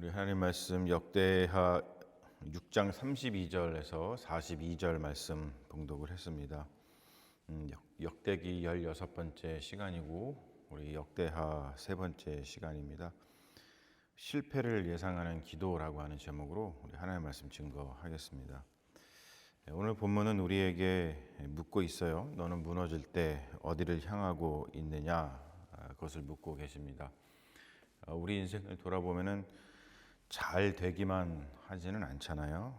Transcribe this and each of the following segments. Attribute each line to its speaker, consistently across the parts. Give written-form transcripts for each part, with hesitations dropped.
Speaker 1: 우리 하나님 말씀 역대하 6장 32절에서 42절 말씀 봉독을 했습니다. 역대기 16번째 시간이고 우리 역대하 세 번째 시간입니다. 실패를 예상하는 기도라고 하는 제목으로 우리 하나님 말씀 증거하겠습니다. 오늘 본문은 우리에게 묻고 있어요. 너는 무너질 때 어디를 향하고 있느냐? 그것을 묻고 계십니다. 우리 인생을 돌아보면은 잘 되기만 하지는 않잖아요.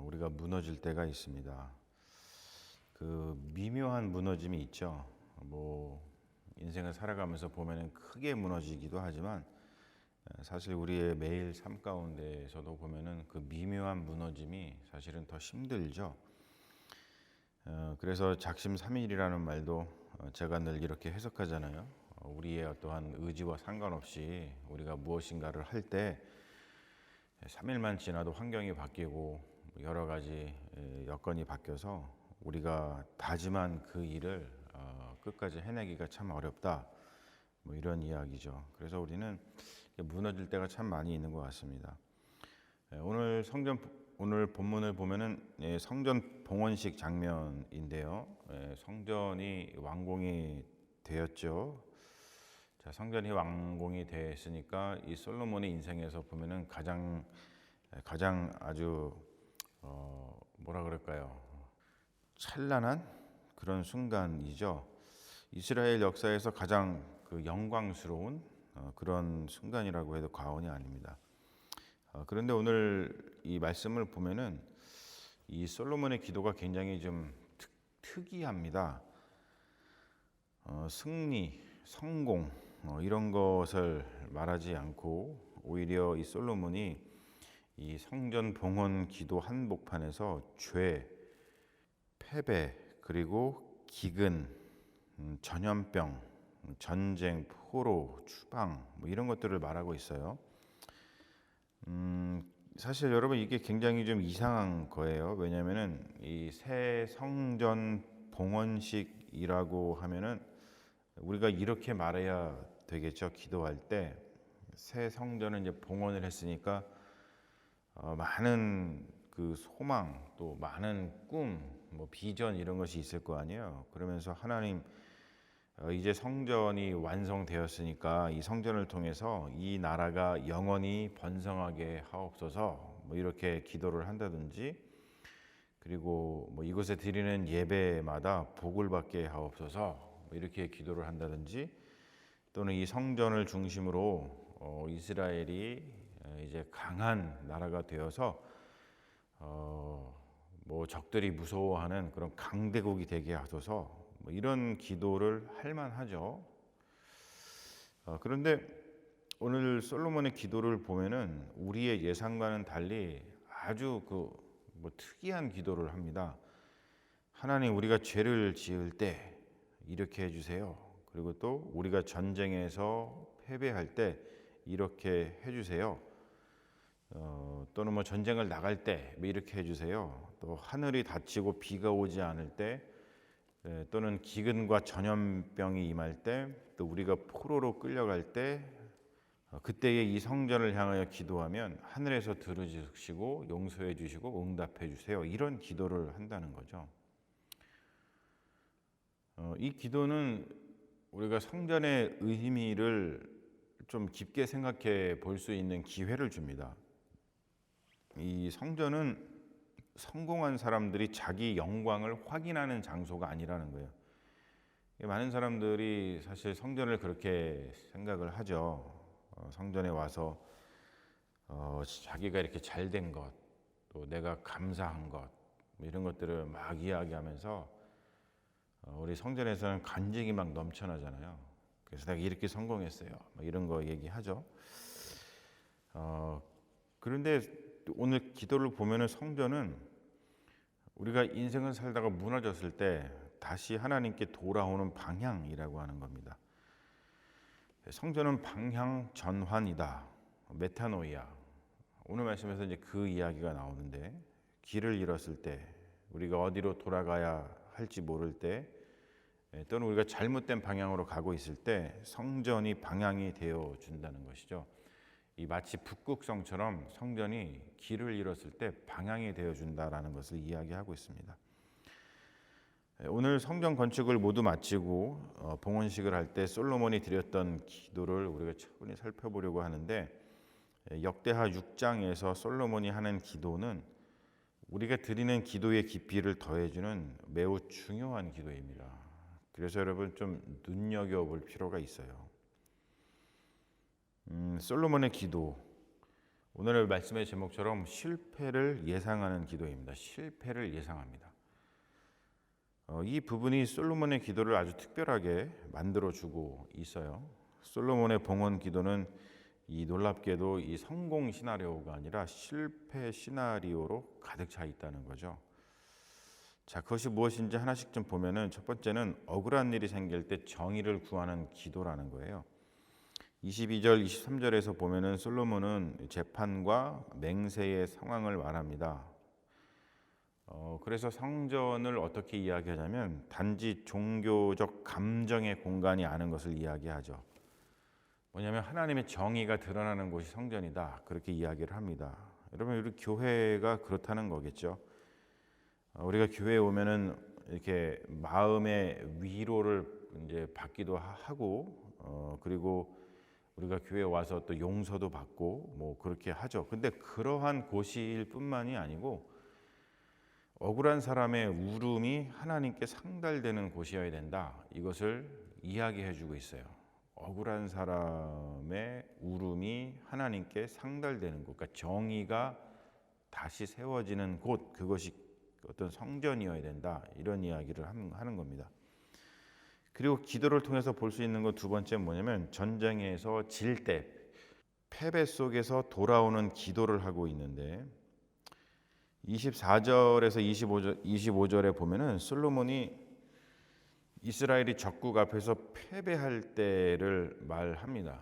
Speaker 1: 우리가 무너질 때가 있습니다. 그 미묘한 무너짐이 있죠. 인생을 살아가면서 보면은 크게 무너지기도 하지만 사실 우리의 매일 삶 가운데에서도 보면은 그 미묘한 무너짐이 사실은 더 힘들죠. 그래서 작심삼일이라는 말도 제가 늘 이렇게 해석하잖아요. 우리의 어떠한 의지와 상관없이 우리가 무엇인가를 할 때 3일만 지나도 환경이 바뀌고 여러 가지 여건이 바뀌어서 우리가 다짐한 그 일을 끝까지 해내기가 참 어렵다. 이런 이야기죠. 그래서 우리는 무너질 때가 참 많이 있는 것 같습니다. 오늘 본문을 보면은 성전 봉헌식 장면인데요. 성전이 완공이 되었죠. 자, 성전이 완공이 됐으니까 이 솔로몬의 인생에서 보면은 가장 아주 뭐라 그럴까요? 찬란한 그런 순간이죠. 이스라엘 역사에서 가장 그 영광스러운 그런 순간이라고 해도 과언이 아닙니다. 그런데 오늘 이 말씀을 보면은 이 솔로몬의 기도가 굉장히 좀 특이합니다. 승리, 성공 이런 것을 말하지 않고 오히려 이 솔로몬이 이 성전 봉헌 기도 한복판에서 죄, 패배, 그리고 기근, 전염병, 전쟁, 포로, 추방 이런 것들을 말하고 있어요. 사실 여러분 이게 굉장히 좀 이상한 거예요. 왜냐하면은 이 새 성전 봉헌식이라고 하면은 우리가 이렇게 말해야 되겠죠. 기도할 때 새 성전을 이제 봉헌을 했으니까 많은 그 소망 또 많은 꿈, 비전 이런 것이 있을 거 아니에요. 그러면서 하나님 이제 성전이 완성되었으니까 이 성전을 통해서 이 나라가 영원히 번성하게 하옵소서 이렇게 기도를 한다든지 그리고 이곳에 드리는 예배마다 복을 받게 하옵소서 이렇게 기도를 한다든지 또는 이 성전을 중심으로 이스라엘이 이제 강한 나라가 되어서 적들이 무서워하는 그런 강대국이 되게 하소서 이런 기도를 할 만하죠. 그런데 오늘 솔로몬의 기도를 보면은 우리의 예상과는 달리 아주 특이한 기도를 합니다. 하나님, 우리가 죄를 지을 때 이렇게 해주세요. 그리고 또 우리가 전쟁에서 패배할 때 이렇게 해주세요. 또는 전쟁을 나갈 때 이렇게 해주세요. 또 하늘이 닫히고 비가 오지 않을 때 또는 기근과 전염병이 임할 때 또 우리가 포로로 끌려갈 때 그때에 이 성전을 향하여 기도하면 하늘에서 들으시고 용서해 주시고 응답해 주세요. 이런 기도를 한다는 거죠. 이 기도는 우리가 성전의 의미를 좀 깊게 생각해 볼 수 있는 기회를 줍니다. 이 성전은 성공한 사람들이 자기 영광을 확인하는 장소가 아니라는 거예요. 많은 사람들이 사실 성전을 그렇게 생각을 하죠. 성전에 와서 자기가 이렇게 잘된 것, 또 내가 감사한 것 이런 것들을 막 이야기하면서 우리 성전에서는 간증이 막 넘쳐나잖아요. 그래서 내가 이렇게 성공했어요. 이런 거 얘기하죠. 그런데 오늘 기도를 보면은 성전은 우리가 인생을 살다가 무너졌을 때 다시 하나님께 돌아오는 방향이라고 하는 겁니다. 성전은 방향 전환이다. 메타노이아. 오늘 말씀에서 이제 그 이야기가 나오는데 길을 잃었을 때 우리가 어디로 돌아가야 할지 모를 때 또는 우리가 잘못된 방향으로 가고 있을 때 성전이 방향이 되어 준다는 것이죠. 이 마치 북극성처럼 성전이 길을 잃었을 때 방향이 되어준다라는 것을 이야기하고 있습니다. 오늘 성전 건축을 모두 마치고 봉헌식을 할 때 솔로몬이 드렸던 기도를 우리가 차분히 살펴보려고 하는데, 역대하 6장에서 솔로몬이 하는 기도는 우리가 드리는 기도의 깊이를 더해주는 매우 중요한 기도입니다. 그래서 여러분 좀 눈여겨볼 필요가 있어요. 솔로몬의 기도, 오늘의 말씀의 제목처럼 실패를 예상하는 기도입니다. 실패를 예상합니다. 이 부분이 솔로몬의 기도를 아주 특별하게 만들어주고 있어요. 솔로몬의 봉헌 기도는 이 놀랍게도 이 성공 시나리오가 아니라 실패 시나리오로 가득 차 있다는 거죠. 자, 그것이 무엇인지 하나씩 좀 보면은, 첫 번째는 억울한 일이 생길 때 정의를 구하는 기도라는 거예요. 22절, 23절에서 보면은 솔로몬은 재판과 맹세의 상황을 말합니다. 그래서 성전을 어떻게 이야기하냐면 단지 종교적 감정의 공간이 아닌 것을 이야기하죠. 뭐냐면 하나님의 정의가 드러나는 곳이 성전이다, 그렇게 이야기를 합니다. 여러분, 우리 교회가 그렇다는 거겠죠. 우리가 교회에 오면은 이렇게 마음의 위로를 이제 받기도 하고, 그리고 우리가 교회에 와서 또 용서도 받고 뭐 그렇게 하죠. 근데 그러한 곳일 뿐만이 아니고 억울한 사람의 울음이 하나님께 상달되는 곳이어야 된다, 이것을 이야기해 주고 있어요. 억울한 사람의 울음이 하나님께 상달되는 곳, 그러니까 정의가 다시 세워지는 곳, 그것이 어떤 성전이어야 된다, 이런 이야기를 하는 겁니다. 그리고 기도를 통해서 볼 수 있는 것 두 번째는 뭐냐면, 전쟁에서 질 때 패배 속에서 돌아오는 기도를 하고 있는데, 24절에서 25절에 보면은 솔로몬이 이스라엘이 적국 앞에서 패배할 때를 말합니다.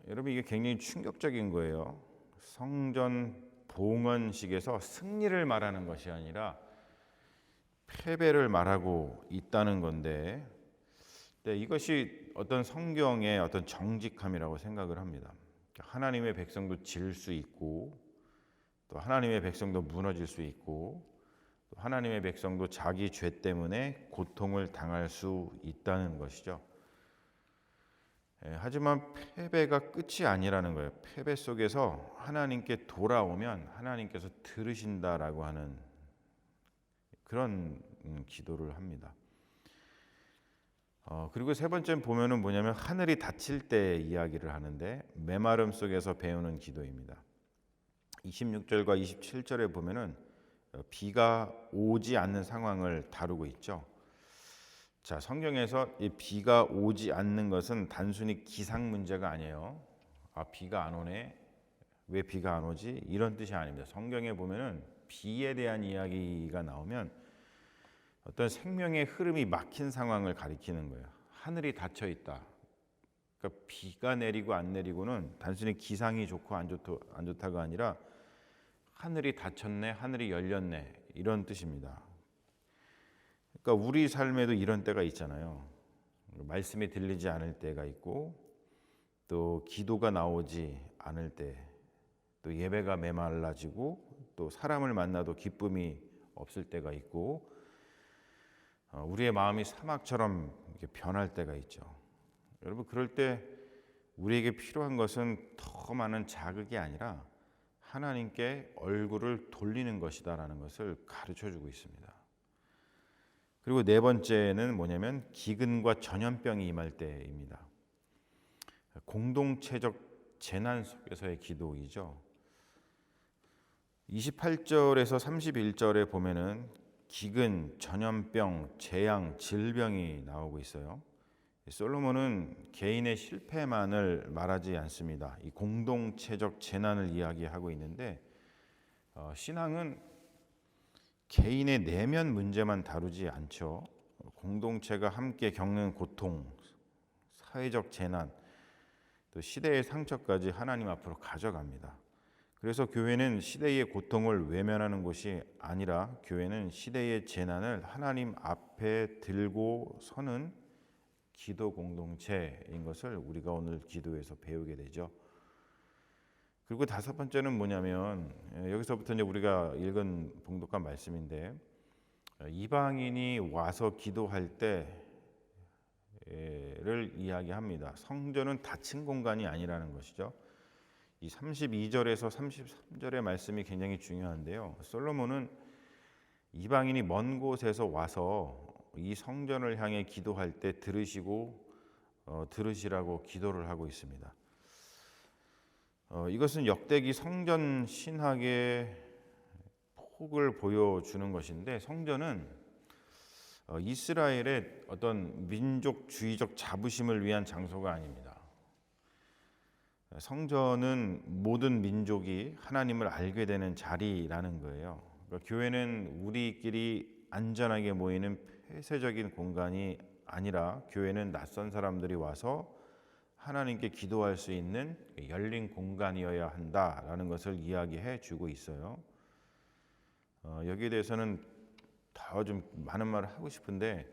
Speaker 1: 여러분, 이게 굉장히 충격적인 거예요. 성전 봉헌식에서 승리를 말하는 것이 아니라 패배를 말하고 있다는 건데, 네, 이것이 어떤 성경의 어떤 정직함이라고 생각을 합니다. 하나님의 백성도 질 수 있고, 또 하나님의 백성도 무너질 수 있고, 또 하나님의 백성도 자기 죄 때문에 고통을 당할 수 있다는 것이죠. 하지만 패배가 끝이 아니라는 거예요. 패배 속에서 하나님께 돌아오면 하나님께서 들으신다라고 하는 그런 기도를 합니다. 그리고 세 번째는 보면은 뭐냐면, 하늘이 닫힐 때 이야기를 하는데, 메마름 속에서 배우는 기도입니다. 26절과 27절에 보면은 비가 오지 않는 상황을 다루고 있죠. 자, 성경에서 이 비가 오지 않는 것은 단순히 기상 문제가 아니에요. 아, 비가 안 오네, 왜 비가 안 오지, 이런 뜻이 아닙니다. 성경에 보면은 비에 대한 이야기가 나오면 어떤 생명의 흐름이 막힌 상황을 가리키는 거예요. 하늘이 닫혀 있다. 그러니까 비가 내리고 안 내리고는 단순히 기상이 좋고 안 좋다가 아니라 하늘이 닫혔네, 하늘이 열렸네, 이런 뜻입니다. 그러니까 우리 삶에도 이런 때가 있잖아요. 말씀이 들리지 않을 때가 있고, 또 기도가 나오지 않을 때, 또 예배가 메말라지고, 또 사람을 만나도 기쁨이 없을 때가 있고, 우리의 마음이 사막처럼 이렇게 변할 때가 있죠. 여러분, 그럴 때 우리에게 필요한 것은 더 많은 자극이 아니라 하나님께 얼굴을 돌리는 것이다라는 것을 가르쳐주고 있습니다. 그리고 네 번째는 뭐냐면, 기근과 전염병이 임할 때입니다. 공동체적 재난 속에서의 기도이죠. 28절에서 31절에 보면은 기근, 전염병, 재앙, 질병이 나오고 있어요. 솔로몬은 개인의 실패만을 말하지 않습니다. 이 공동체적 재난을 이야기하고 있는데, 신앙은 개인의 내면 문제만 다루지 않죠. 공동체가 함께 겪는 고통, 사회적 재난, 또 시대의 상처까지 하나님 앞으로 가져갑니다. 그래서 교회는 시대의 고통을 외면하는 곳이 아니라, 교회는 시대의 재난을 하나님 앞에 들고 서는 기도 공동체인 것을 우리가 오늘 기도에서 배우게 되죠. 그리고 다섯 번째는 뭐냐면 여기서부터 이제 우리가 읽은 봉독한 말씀인데 이방인이 와서 기도할 때를 이야기합니다. 성전은 닫힌 공간이 아니라는 것이죠. 이 32절에서 33절의 말씀이 굉장히 중요한데요. 솔로몬은 이방인이 먼 곳에서 와서 이 성전을 향해 기도할 때 들으시라고 기도를 하고 있습니다. 이것은 역대기 성전 신학의 폭을 보여주는 것인데, 성전은 이스라엘의 어떤 민족주의적 자부심을 위한 장소가 아닙니다. 성전은 모든 민족이 하나님을 알게 되는 자리라는 거예요. 그러니까 교회는 우리끼리 안전하게 모이는 폐쇄적인 공간이 아니라, 교회는 낯선 사람들이 와서 하나님께 기도할 수 있는 열린 공간이어야 한다라는 것을 이야기해 주고 있어요. 여기에 대해서는 더 좀 많은 말을 하고 싶은데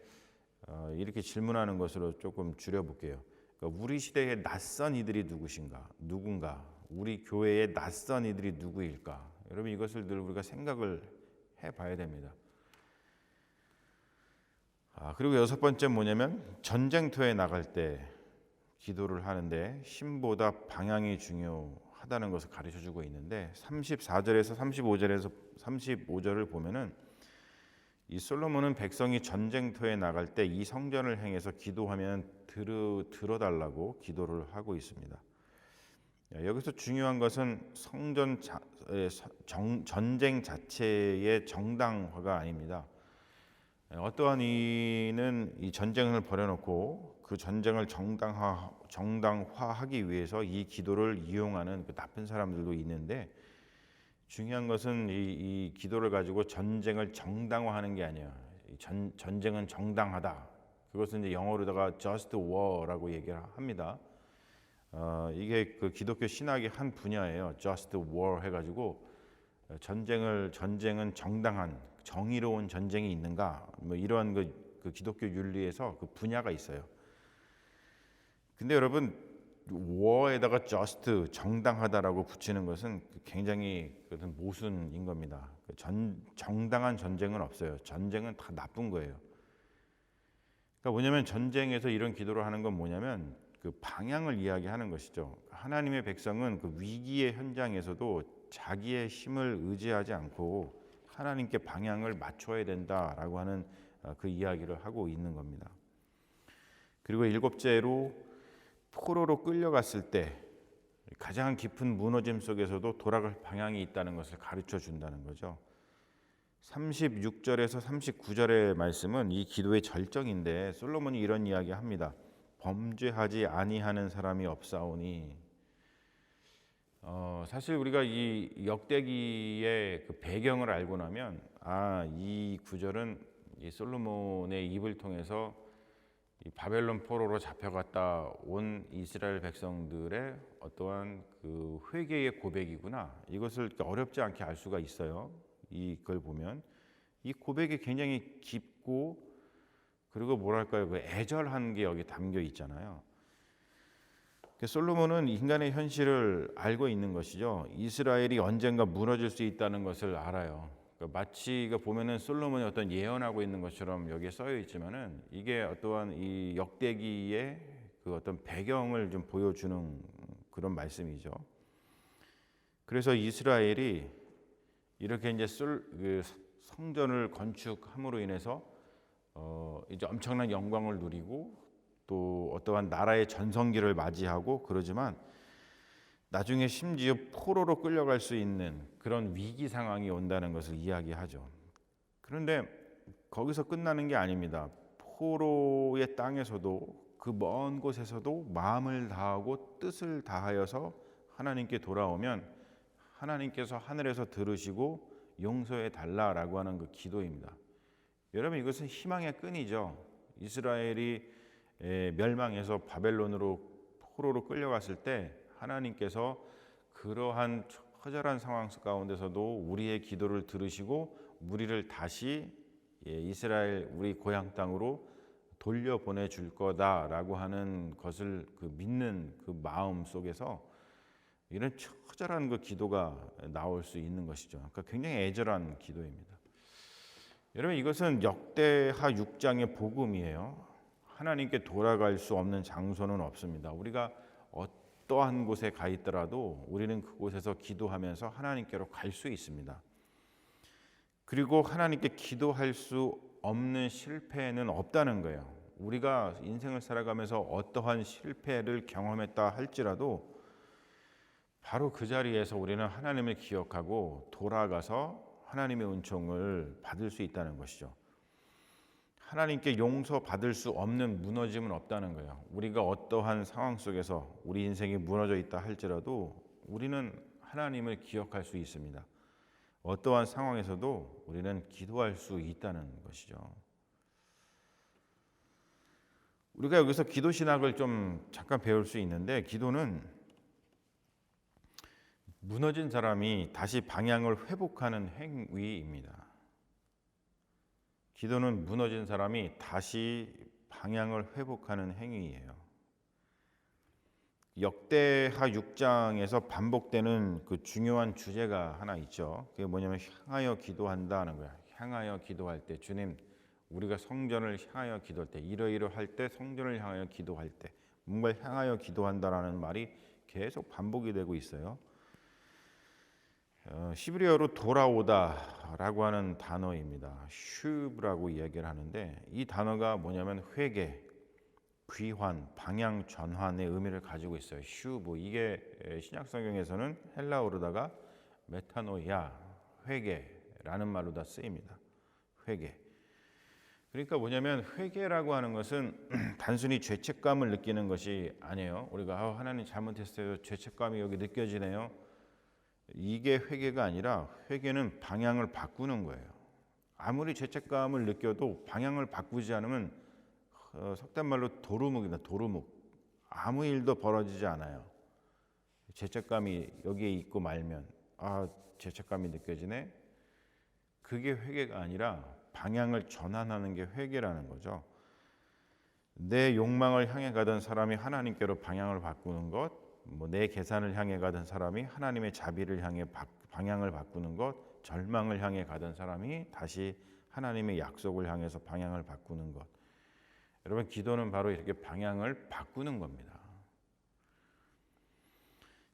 Speaker 1: 이렇게 질문하는 것으로 조금 줄여볼게요. 그러니까 우리 시대의 낯선 이들이 누군가, 우리 교회의 낯선 이들이 누구일까? 여러분, 이것을 늘 우리가 생각을 해봐야 됩니다. 그리고 여섯 번째 뭐냐면, 전쟁터에 나갈 때 기도를 하는데 힘보다 방향이 중요하다는 것을 가르쳐주고 있는데, 34절에서 35절을 보면은 이 솔로몬은 백성이 전쟁터에 나갈 때 이 성전을 향해서 기도하면 들어달라고 기도를 하고 있습니다. 여기서 중요한 것은 전쟁 자체의 정당화가 아닙니다. 어떠한 이는 이 전쟁을 벌여놓고 그 전쟁을 정당화하기 위해서 이 기도를 이용하는 그 나쁜 사람들도 있는데, 중요한 것은 이 기도를 가지고 전쟁을 정당화하는 게 아니에요. 전쟁은 정당하다. 그것은 이제 영어로다가 just war라고 얘기를 합니다. 이게 그 기독교 신학의 한 분야예요. just war 해가지고 전쟁은 정당한, 정의로운 전쟁이 있는가, 뭐 이러한 그 기독교 윤리에서 그 분야가 있어요. 근데 여러분, war에다가 just, 정당하다라고 붙이는 것은 굉장히 모순인 겁니다. 정당한 전쟁은 없어요. 전쟁은 다 나쁜 거예요. 그러니까 뭐냐면, 전쟁에서 이런 기도를 하는 건 뭐냐면 그 방향을 이야기하는 것이죠. 하나님의 백성은 그 위기의 현장에서도 자기의 힘을 의지하지 않고 하나님께 방향을 맞춰야 된다라고 하는 그 이야기를 하고 있는 겁니다. 그리고 일곱째로, 포로로 끌려갔을 때 가장 깊은 무너짐 속에서도 돌아갈 방향이 있다는 것을 가르쳐 준다는 거죠. 36절에서 39절의 말씀은 이 기도의 절정인데, 솔로몬이 이런 이야기합니다. 범죄하지 아니하는 사람이 없사오니. 사실 우리가 이 역대기의 그 배경을 알고 나면 이 구절은 이 솔로몬의 입을 통해서 이 바벨론 포로로 잡혀갔다 온 이스라엘 백성들의 어떠한 그 회개의 고백이구나, 이것을 어렵지 않게 알 수가 있어요. 이걸 보면 이 고백이 굉장히 깊고, 그리고 뭐랄까요, 그 애절한 게 여기 담겨 있잖아요. 솔로몬은 인간의 현실을 알고 있는 것이죠. 이스라엘이 언젠가 무너질 수 있다는 것을 알아요. 마치 보면은 솔로몬이 어떤 예언하고 있는 것처럼 여기에 써여 있지만은, 이게 어떠한 이 역대기의 그 어떤 배경을 좀 보여주는 그런 말씀이죠. 그래서 이스라엘이 이렇게 이제 그 성전을 건축함으로 인해서 이제 엄청난 영광을 누리고, 또 어떠한 나라의 전성기를 맞이하고 그러지만, 나중에 심지어 포로로 끌려갈 수 있는 그런 위기 상황이 온다는 것을 이야기하죠. 그런데 거기서 끝나는 게 아닙니다. 포로의 땅에서도, 그 먼 곳에서도 마음을 다하고 뜻을 다하여서 하나님께 돌아오면 하나님께서 하늘에서 들으시고 용서해 달라라고 하는 그 기도입니다. 여러분, 이것은 희망의 끈이죠. 이스라엘이 멸망해서 바벨론으로 포로로 끌려갔을 때 하나님께서 그러한 처절한 상황 가운데서도 우리의 기도를 들으시고 우리를 다시 이스라엘, 우리 고향 땅으로 돌려보내 줄 거다라고 하는 것을 믿는 그 마음 속에서 이런 처절한 그 기도가 나올 수 있는 것이죠. 그러니까 굉장히 애절한 기도입니다. 여러분, 이것은 역대하 6장의 복음이에요. 하나님께 돌아갈 수 없는 장소는 없습니다. 우리가 어떠한 곳에 가 있더라도 우리는 그곳에서 기도하면서 하나님께로 갈 수 있습니다. 그리고 하나님께 기도할 수 없는 실패는 없다는 거예요. 우리가 인생을 살아가면서 어떠한 실패를 경험했다 할지라도 바로 그 자리에서 우리는 하나님을 기억하고 돌아가서 하나님의 은총을 받을 수 있다는 것이죠. 하나님께 용서받을 수 없는 무너짐은 없다는 거예요. 우리가 어떠한 상황 속에서 우리 인생이 무너져 있다 할지라도 우리는 하나님을 기억할 수 있습니다. 어떠한 상황에서도 우리는 기도할 수 있다는 것이죠. 우리가 여기서 기도 신학을 좀 잠깐 배울 수 있는데, 기도는 무너진 사람이 다시 방향을 회복하는 행위입니다. 기도는 무너진 사람이 다시 방향을 회복하는 행위예요. 역대하 6장에서 반복되는 그 중요한 주제가 하나 있죠. 그게 뭐냐면 향하여 기도한다는 거야. 향하여 기도할 때, 주님, 우리가 성전을 향하여 기도할 때, 이러이러할 때, 성전을 향하여 기도할 때, 뭔가를 향하여 기도한다라는 말이 계속 반복이 되고 있어요. 히브리어로 돌아오다라고 하는 단어입니다. 슈브라고 이야기를 하는데, 이 단어가 뭐냐면 회개, 귀환, 방향 전환의 의미를 가지고 있어요. 슈브, 이게 신약 성경에서는 헬라어로다가 메타노이아, 회개라는 말로 다 쓰입니다. 회개. 그러니까 뭐냐면 회개라고 하는 것은 단순히 죄책감을 느끼는 것이 아니에요. 우리가 하나님 잘못했어요, 죄책감이 여기 느껴지네요. 이게 회개가 아니라, 회개는 방향을 바꾸는 거예요. 아무리 죄책감을 느껴도 방향을 바꾸지 않으면 속된 말로 도루묵이다. 도루묵. 아무 일도 벌어지지 않아요. 죄책감이 여기에 있고 말면, 죄책감이 느껴지네. 그게 회개가 아니라 방향을 전환하는 게 회개라는 거죠. 내 욕망을 향해 가던 사람이 하나님께로 방향을 바꾸는 것, 내 계산을 향해 가던 사람이 하나님의 자비를 향해 방향을 바꾸는 것, 절망을 향해 가던 사람이 다시 하나님의 약속을 향해서 방향을 바꾸는 것. 여러분, 기도는 바로 이렇게 방향을 바꾸는 겁니다.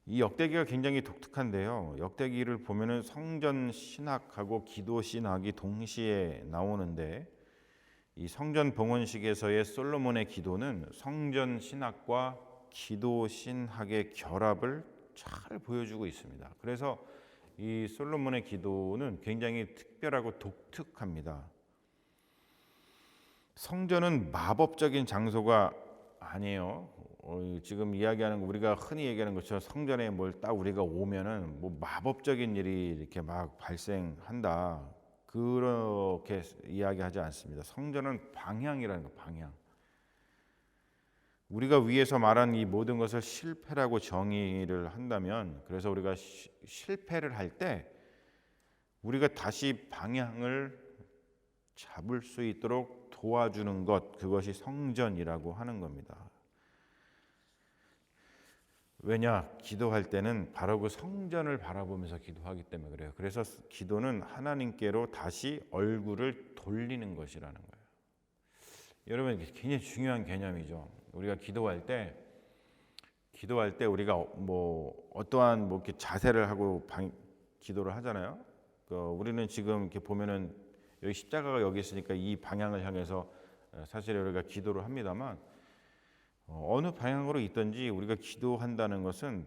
Speaker 1: 이 역대기가 굉장히 독특한데요. 역대기를 보면은 성전 신학하고 기도 신학이 동시에 나오는데, 이 성전 봉헌식에서의 솔로몬의 기도는 성전 신학과 기도 신학의 결합을 잘 보여주고 있습니다. 그래서 이 솔로몬의 기도는 굉장히 특별하고 독특합니다. 성전은 마법적인 장소가 아니에요. 지금 이야기하는 거, 우리가 흔히 얘기하는 것처럼 성전에 뭘 딱 우리가 오면은 뭐 마법적인 일이 이렇게 막 발생한다, 그렇게 이야기하지 않습니다. 성전은 방향이라는 거, 방향. 우리가 위에서 말한 이 모든 것을 실패라고 정의를 한다면, 그래서 우리가 실패를 할 때 우리가 다시 방향을 잡을 수 있도록 도와주는 것, 그것이 성전이라고 하는 겁니다. 왜냐? 기도할 때는 바로 그 성전을 바라보면서 기도하기 때문에 그래요. 그래서 기도는 하나님께로 다시 얼굴을 돌리는 것이라는 거예요. 여러분, 굉장히 중요한 개념이죠. 우리가 기도할 때 우리가 뭐 어떠한 이렇게 자세를 하고 기도를 하잖아요. 우리는 지금 이렇게 보면은 여기 십자가가 여기 있으니까 이 방향을 향해서 사실 우리가 기도를 합니다만, 어느 방향으로 있든지 우리가 기도한다는 것은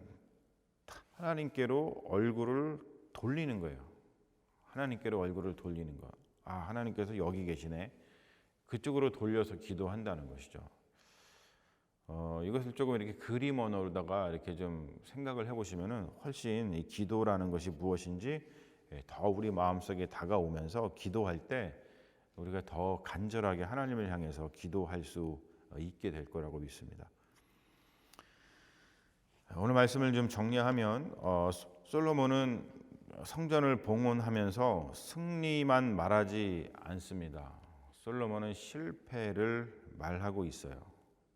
Speaker 1: 하나님께로 얼굴을 돌리는 거예요. 하나님께로 얼굴을 돌리는 거. 하나님께서 여기 계시네. 그쪽으로 돌려서 기도한다는 것이죠. 이것을 조금 이렇게 그림 언어로다가 이렇게 좀 생각을 해보시면은 훨씬 이 기도라는 것이 무엇인지 더 우리 마음속에 다가오면서 기도할 때 우리가 더 간절하게 하나님을 향해서 기도할 수 있게 될 거라고 믿습니다. 오늘 말씀을 좀 정리하면, 솔로몬은 성전을 봉헌하면서 승리만 말하지 않습니다. 솔로몬은 실패를 말하고 있어요.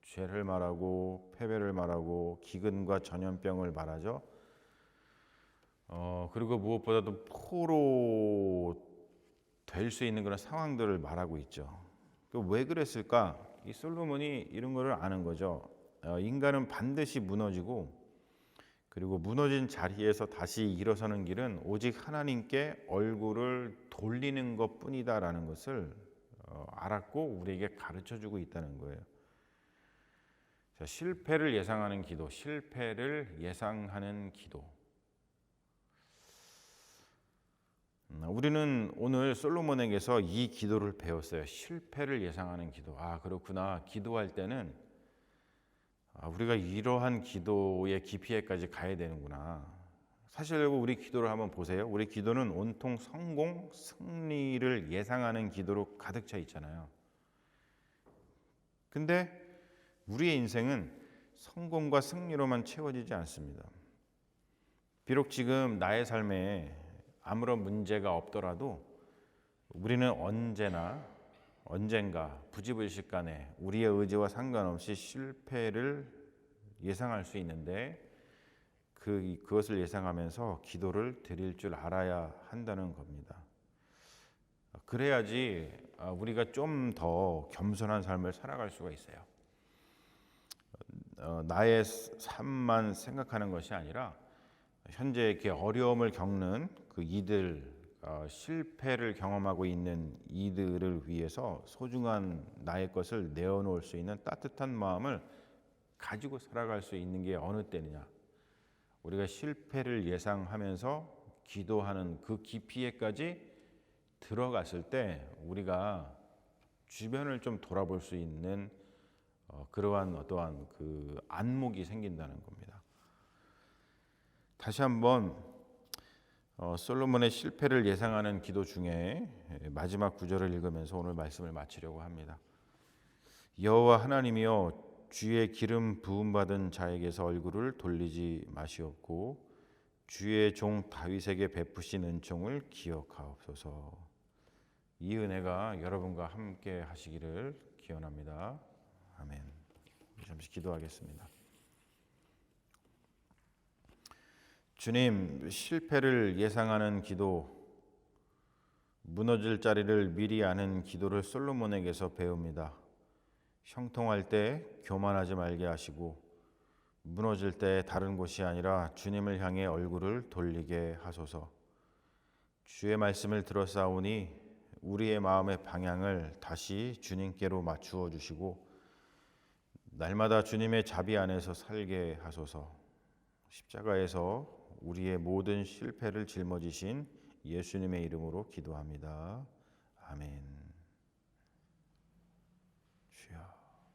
Speaker 1: 죄를 말하고 패배를 말하고 기근과 전염병을 말하죠. 그리고 무엇보다도 포로 될 수 있는 그런 상황들을 말하고 있죠. 왜 그랬을까? 이 솔로몬이 이런 거를 아는 거죠. 인간은 반드시 무너지고, 그리고 무너진 자리에서 다시 일어서는 길은 오직 하나님께 얼굴을 돌리는 것뿐이다라는 것을 알았고 우리에게 가르쳐주고 있다는 거예요. 자, 실패를 예상하는 기도, 실패를 예상하는 기도. 우리는 오늘 솔로몬에게서 이 기도를 배웠어요. 실패를 예상하는 기도. 그렇구나. 기도할 때는 우리가 이러한 기도의 깊이에까지 가야 되는구나. 사실 우리 기도를 한번 보세요. 우리 기도는 온통 성공, 승리를 예상하는 기도로 가득 차 있잖아요. 근데 우리의 인생은 성공과 승리로만 채워지지 않습니다. 비록 지금 나의 삶에 아무런 문제가 없더라도 우리는 언젠가 부지불식간에 우리의 의지와 상관없이 실패를 예상할 수 있는데 그것을 예상하면서 기도를 드릴 줄 알아야 한다는 겁니다. 그래야지 우리가 좀 더 겸손한 삶을 살아갈 수가 있어요. 나의 삶만 생각하는 것이 아니라 현재 이렇게 어려움을 겪는 이들, 실패를 경험하고 있는 이들을 위해서 소중한 나의 것을 내어놓을 수 있는 따뜻한 마음을 가지고 살아갈 수 있는 게 어느 때느냐. 우리가 실패를 예상하면서 기도하는 그 깊이에까지 들어갔을 때 우리가 주변을 좀 돌아볼 수 있는 그러한 어떠한 그 안목이 생긴다는 겁니다. 다시 한번 솔로몬의 실패를 예상하는 기도 중에 마지막 구절을 읽으면서 오늘 말씀을 마치려고 합니다. 여호와 하나님이여, 주의 기름 부음 받은 자에게서 얼굴을 돌리지 마시옵고 주의 종 다윗에게 베푸신 은총을 기억하옵소서. 이 은혜가 여러분과 함께 하시기를 기원합니다. 아멘. 잠시 기도하겠습니다. 주님, 실패를 예상하는 기도, 무너질 자리를 미리 아는 기도를 솔로몬에게서 배웁니다. 형통할 때 교만하지 말게 하시고 무너질 때 다른 곳이 아니라 주님을 향해 얼굴을 돌리게 하소서. 주의 말씀을 들었사오니 우리의 마음의 방향을 다시 주님께로 맞추어 주시고 날마다 주님의 자비 안에서 살게 하소서. 십자가에서 우리의 모든 실패를 짊어지신 예수님의 이름으로 기도합니다. 아멘. 주여.